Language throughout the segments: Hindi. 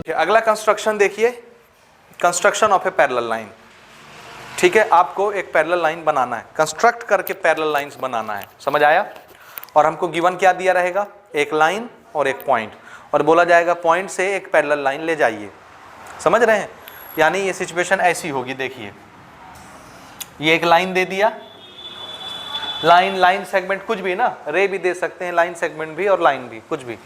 अगला कंस्ट्रक्शन देखिए, construction of A parallel line. ठीक है, आपको एक पैरेलल लाइन बनाना है, कंस्ट्रक्ट करके पैरेलल लाइंस बनाना है, समझ आया। और हमको गिवन क्या दिया रहेगा, एक लाइन और एक पॉइंट, और बोला जाएगा पॉइंट से एक पैरेलल लाइन ले जाइए, समझ रहे हैं। यानी ये सिचुएशन ऐसी होगी, देखिए ये एक लाइन दे दिया, लाइन सेगमेंट कुछ भी ना, रे भी दे सकते हैं, लाइन सेगमेंट भी और लाइन भी, कुछ भी।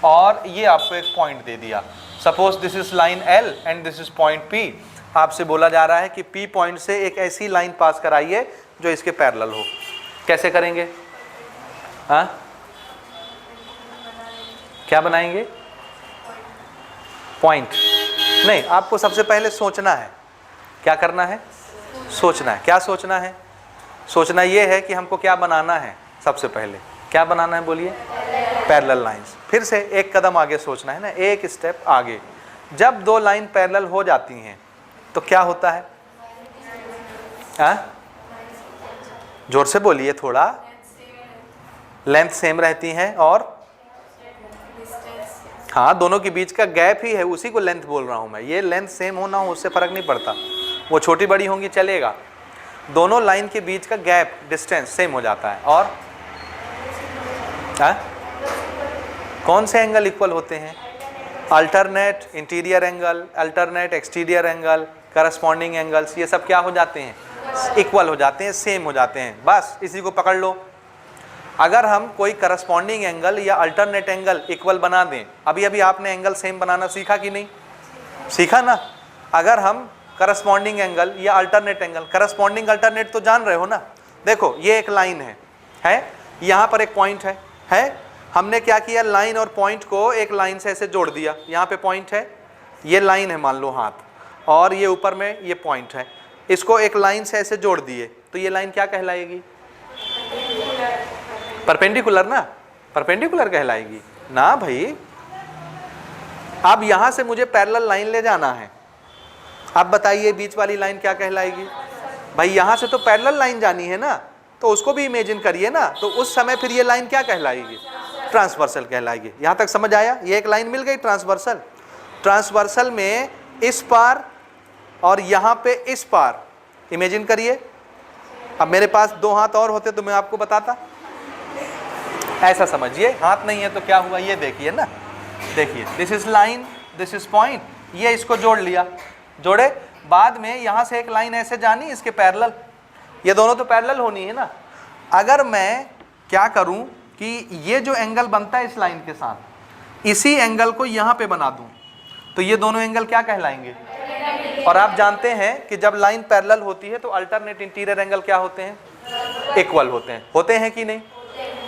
और ये आपको एक पॉइंट दे दिया, suppose this is line L and this is point P। आपसे बोला जा रहा है कि P पॉइंट से एक ऐसी लाइन पास कराइए जो इसके पैरेलल हो। कैसे करेंगे, हाँ क्या बनाएंगे, पॉइंट नहीं, आपको सबसे पहले सोचना है, क्या करना है, सोचना है। क्या सोचना है, सोचना ये है कि हमको क्या बनाना है, सबसे पहले क्या बनाना है बोलिए, पैरेलल लाइंस। फिर से एक कदम आगे सोचना है ना, एक स्टेप आगे। जब दो लाइन पैरेलल हो जाती हैं तो क्या होता है, जोर से बोलिए थोड़ा, लेंथ सेम रहती हैं और हाँ दोनों के बीच का गैप ही है, उसी को लेंथ बोल रहा हूं मैं। ये लेंथ सेम होना हो उससे फर्क नहीं पड़ता, वो छोटी बड़ी होंगी चलेगा, दोनों लाइन के बीच का गैप डिस्टेंस सेम हो जाता है। और कौन से एंगल इक्वल होते हैं, alternate interior angle, alternate exterior angle, corresponding angles, ये सब क्या हो जाते हैं, इक्वल हो जाते हैं, सेम हो जाते हैं। बस इसी को पकड़ लो। अगर हम कोई करस्पॉन्डिंग एंगल या अल्टरनेट एंगल इक्वल बना दें, अभी अभी आपने एंगल सेम बनाना सीखा कि नहीं, सीखा ना। अगर हम करस्पॉन्डिंग एंगल या अल्टरनेट एंगल, करस्पॉन्डिंग अल्टरनेट तो जान रहे हो ना। देखो ये एक लाइन है यहाँ पर एक पॉइंट है, हमने क्या किया, लाइन और पॉइंट को एक लाइन से ऐसे जोड़ दिया। यहाँ पे पॉइंट है, ये लाइन है मान लो हाथ, और ये ऊपर में ये पॉइंट है, इसको एक लाइन से ऐसे जोड़ दिए, तो ये लाइन क्या कहलाएगी, परपेंडिकुलर ना, परपेंडिकुलर कहलाएगी ना भाई। अब यहां से मुझे पैरेलल लाइन ले जाना है, अब बताइए बीच वाली लाइन क्या कहलाएगी भाई, यहां से तो पैरेलल लाइन जानी है ना, तो उसको भी इमेजिन करिए ना, तो उस समय फिर ये लाइन क्या कहलाएगी, ट्रांसवर्सल कहलाएगी। यहां तक समझ आया, ये एक लाइन मिल गई ट्रांसवर्सल। ट्रांसवर्सल में इस पार और यहां पे इस पार इमेजिन करिए। अब मेरे पास दो हाथ और होते तो मैं आपको बताता, ऐसा समझिए, हाथ नहीं है तो क्या हुआ, ये देखिए ना, देखिए this is line, this is point, ये इसको जोड़ लिया, जोड़े, बाद में यहां से एक लाइन ऐसे जानी इसके पैरेलल, ये दोनों तो पैरेलल होनी है ना। अगर मैं क्या करूं कि ये जो एंगल बनता है इस लाइन के साथ, इसी एंगल को यहां पे बना दूं, तो ये दोनों एंगल क्या कहलाएंगे। और आप जानते हैं कि जब लाइन पैरेलल होती है तो अल्टरनेट इंटीरियर एंगल क्या होते हैं, इक्वल होते हैं कि नहीं,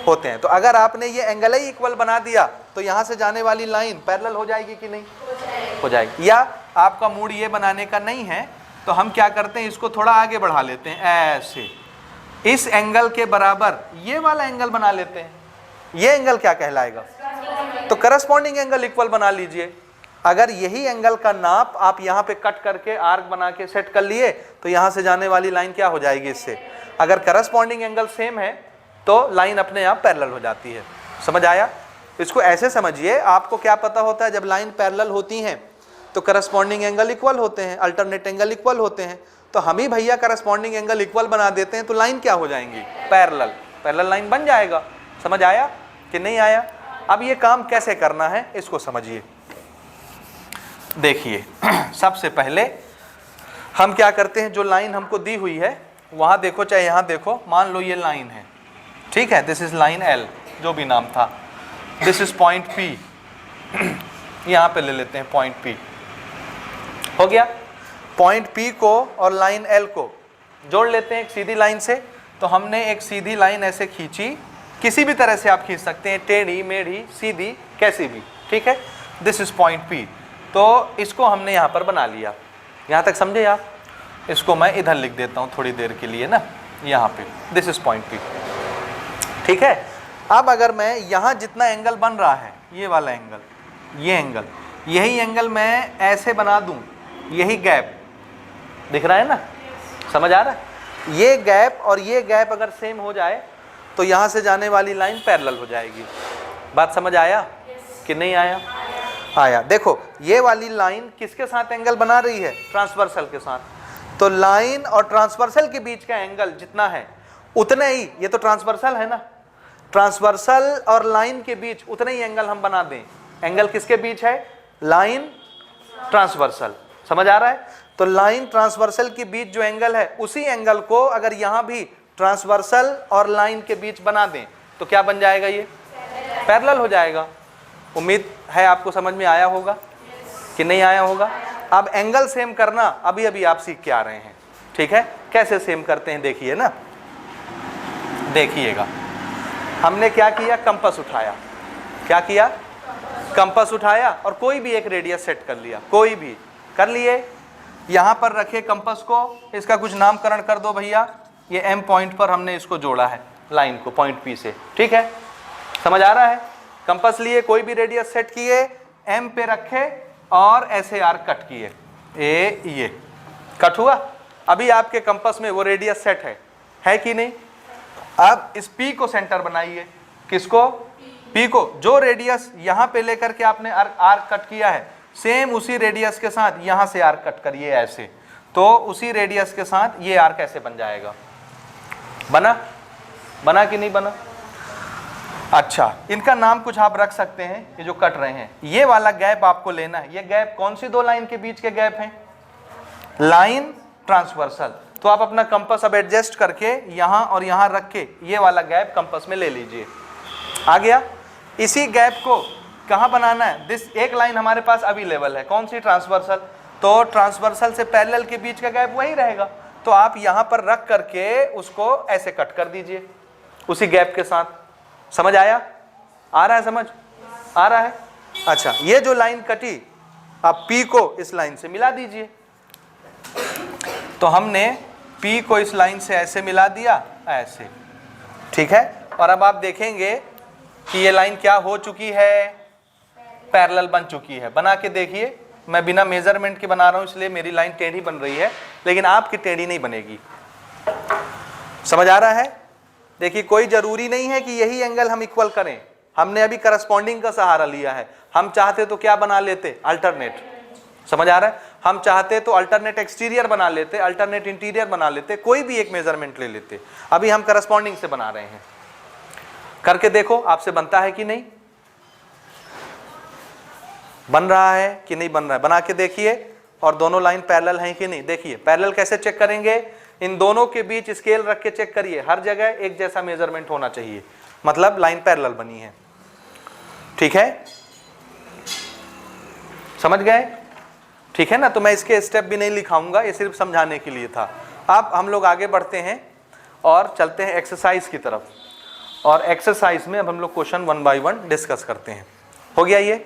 होते हैं। तो अगर आपने ये एंगल ही इक्वल बना दिया तो यहां से जाने वाली लाइन पैरेलल हो जाएगी कि नहीं, हो जाएगी। या आपका मूड ये बनाने का नहीं है तो हम क्या करते हैं, इसको थोड़ा आगे बढ़ा लेते हैं, ऐसे इस एंगल के बराबर ये वाला एंगल बना लेते हैं, ये एंगल क्या कहलाएगा, तो करस्पॉन्डिंग एंगल इक्वल बना लीजिए। अगर यही एंगल का नाप आप यहाँ पे कट करके आर्क बना के सेट कर लिए तो यहाँ से जाने वाली लाइन क्या हो जाएगी इससे, अगर करस्पॉन्डिंग एंगल सेम है तो लाइन अपने आप पैरेलल हो जाती है। समझ आया, इसको ऐसे समझिए, आपको क्या पता होता है, जब लाइन पैरेलल होती हैं तो करस्पॉन्डिंग एंगल इक्वल होते हैं, अल्टरनेट एंगल इक्वल होते हैं, तो हम ही भैया करस्पॉन्डिंग एंगल इक्वल बना देते हैं तो लाइन क्या हो जाएंगी, पैरेलल, पैरेलल लाइन बन जाएगा। समझ आया कि नहीं आया। अब ये काम कैसे करना है इसको समझिए। देखिए सबसे पहले हम क्या करते हैं, जो लाइन हमको दी हुई है वहां देखो चाहे यहां देखो, मान लो ये लाइन है, ठीक है, दिस इज लाइन L, जो भी नाम था, दिस इज पॉइंट P, यहां पे ले लेते हैं पॉइंट P, हो गया। पॉइंट P को और लाइन L को जोड़ लेते हैं एक सीधी लाइन से। तो हमने एक सीधी लाइन ऐसे खींची, किसी भी तरह से आप खींच सकते हैं, टेढ़ी मेढ़ी सीधी कैसी भी, ठीक है, दिस इज पॉइंट P। तो इसको हमने यहाँ पर बना लिया, यहाँ तक समझे आप। इसको मैं इधर लिख देता हूँ थोड़ी देर के लिए ना, यहाँ पे दिस इज पॉइंट P, ठीक है। अब अगर मैं यहाँ जितना एंगल बन रहा है, ये वाला एंगल, ये एंगल, यही एंगल मैं ऐसे बना दूं, यही गैप दिख रहा है ना, समझ आ रहा है, ये गैप और ये गैप अगर सेम हो जाए तो यहाँ से जाने वाली लाइन पैरेलल हो जाएगी। बात समझ आया कि नहीं आया। आया। देखो ये वाली लाइन किसके साथ एंगल बना रही है? ट्रांसवर्सल के साथ। तो लाइन और ट्रांसवर्सल के बीच का एंगल जितना है उतने ही, ये तो ट्रांसवर्सल है ना, ट्रांसवर्सल और लाइन के बीच उतने ही एंगल हम बना दें। एंगल किसके बीच है? Line transversal. समझ आ रहा है? तो लाइन ट्रांसवर्सल के बीच जो एंगल है उसी एंगल को अगर यहां भी ट्रांसवर्सल और लाइन के बीच बना दें तो क्या बन जाएगा? ये पैरेलल हो जाएगा। उम्मीद है आपको समझ में आया होगा कि नहीं आया होगा। अब एंगल सेम करना अभी अभी आप सीख के आ रहे हैं, ठीक है? कैसे सेम करते हैं देखिए ना, देखिएगा। हमने क्या किया? कंपास उठाया। क्या किया? कंपास उठाया और कोई भी एक रेडियस सेट कर लिया, कोई भी कर लिए। यहां पर रखे कंपास को, इसका कुछ नामकरण कर दो भैया। ये एम पॉइंट पर हमने इसको जोड़ा है लाइन को पॉइंट पी से, ठीक है? समझ आ रहा है? कंपास लिए, कोई भी रेडियस सेट किए, एम पे रखे और ऐसे आर्क कट किए। ये कट हुआ। अभी आपके कंपास में वो रेडियस सेट है कि नहीं? अब इस पी को सेंटर बनाइए। किसको? पी को। जो रेडियस यहां पे लेकर के आपने आर्क कट किया है, सेम उसी रेडियस के साथ यहां से आर्क कट करिए ऐसे, तो उसी रेडियस के साथ ये आर्क ऐसे बन जाएगा। बना कि नहीं बना? अच्छा, इनका नाम कुछ आप रख सकते हैं। ये जो कट रहे हैं, ये वाला गैप आपको लेना है। ये गैप कौन सी दो लाइन के बीच के गैप हैं? Line transversal. तो आप अपना कंपास अब एडजस्ट करके यहां और यहां रख के ये वाला गैप कंपास में ले लीजिए। आ गया? इसी गैप को कहां बनाना है? एक लाइन हमारे पास अवेलेबल है, कौन सी? ट्रांसवर्सल। तो ट्रांसवर्सल से पैरेलल के बीच का गैप वही रहेगा। तो आप यहां पर रख करके उसको ऐसे कट कर दीजिए उसी गैप के साथ। समझ आया? आ रहा है समझ? आ रहा है? अच्छा, ये जो लाइन कटी, आप P को इस लाइन से मिला दीजिए। तो हमने P को इस लाइन से ऐसे मिला दिया, ऐसे, ठीक है? और अब आप देखेंगे कि ये लाइन क्या हो चुकी है? पैरेलल बन चुकी है। बना के देखिए। मैं बिना मेजरमेंट के बना रहा हूं इसलिए मेरी लाइन टेढ़ी बन रही है, लेकिन आपकी टेढ़ी नहीं बनेगी। समझ आ रहा है? देखिए, कोई जरूरी नहीं है कि यही एंगल हम इक्वल करें। हमने अभी करस्पॉन्डिंग का सहारा लिया है। हम चाहते तो क्या बना लेते? अल्टरनेट। समझ आ रहा है? हम चाहते तो अल्टरनेट एक्सटीरियर बना लेते, अल्टरनेट इंटीरियर बना लेते, कोई भी एक मेजरमेंट ले लेते। अभी हम करस्पॉन्डिंग से बना रहे हैं। करके देखो आपसे बनता है कि नहीं, बन रहा है कि नहीं बन रहा है। बना के देखिए। और दोनों लाइन पैरेलल हैं कि नहीं देखिए। पैरेलल कैसे चेक करेंगे? इन दोनों के बीच स्केल रख के चेक करिए। हर जगह एक जैसा मेजरमेंट होना चाहिए, मतलब लाइन पैरेलल बनी है, ठीक है? समझ गए? ठीक है ना? तो मैं इसके स्टेप भी नहीं लिखाऊंगा, ये सिर्फ समझाने के लिए था। अब हम लोग आगे बढ़ते हैं और चलते हैं एक्सरसाइज की तरफ। और एक्सरसाइज में अब हम लोग क्वेश्चन 1 बाय 1 डिस्कस करते हैं। हो गया ये?